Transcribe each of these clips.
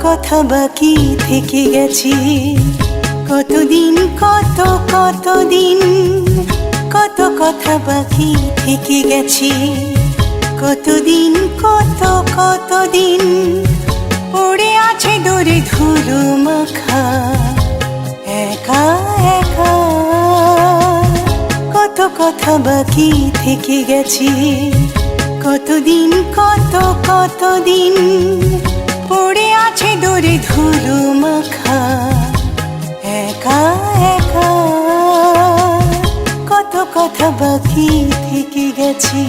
কথা বাকি থেকে গেছে, কতদিন কতদিন, কত কথা বাকি থেকে গেছে, কতদিন কতদিন পড়ে আছে দূরে ধুলো মাখা একা একা। কত কথা বাকি থেকে গেছে, কতদিন কতদিন পড়ে আছে দূরে ধুলো মাখা একা একা। কত কথা বাকি থেকে গেছে।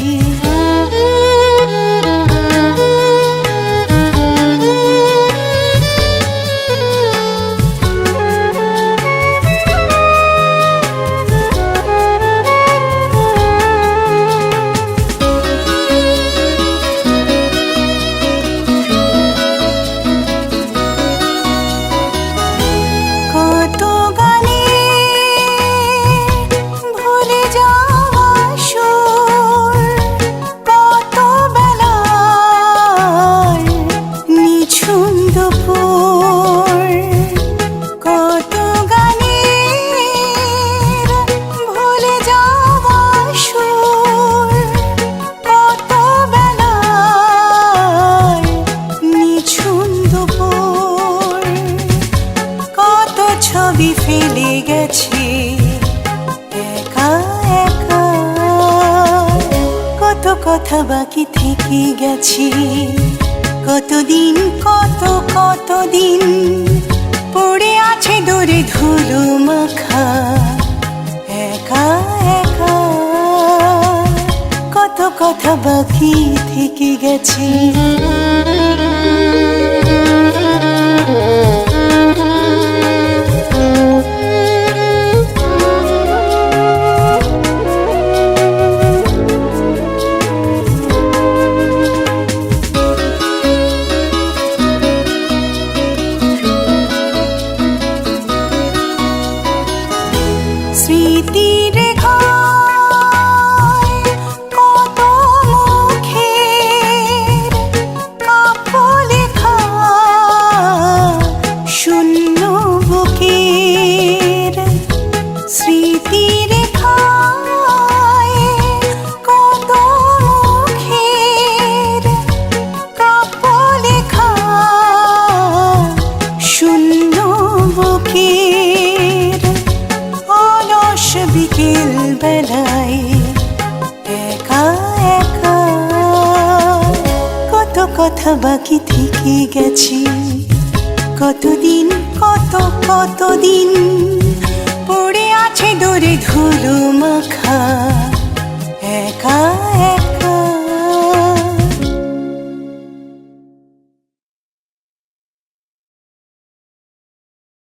ছবি ফেলে গেছে একা একা, কত কথা বাকি থেকে গেছে, কতদিন কতদিন পড়ে আছে দূরে ধুলো মাখা একা একা। কত কথা বাকি থেকে গেছে। স্মৃতির ঘায় কত মুখের কাব্য লেখা, শূন্য বুকের। স্মৃতির ঘায় কত মুখের কাব্য লেখা, শূন্য বুকের। বিকেল বেলায় একা একা, কত কথা বাকি থেকে গেছে, কতদিন কতদিন পড়ে আছে দূরে ধুলো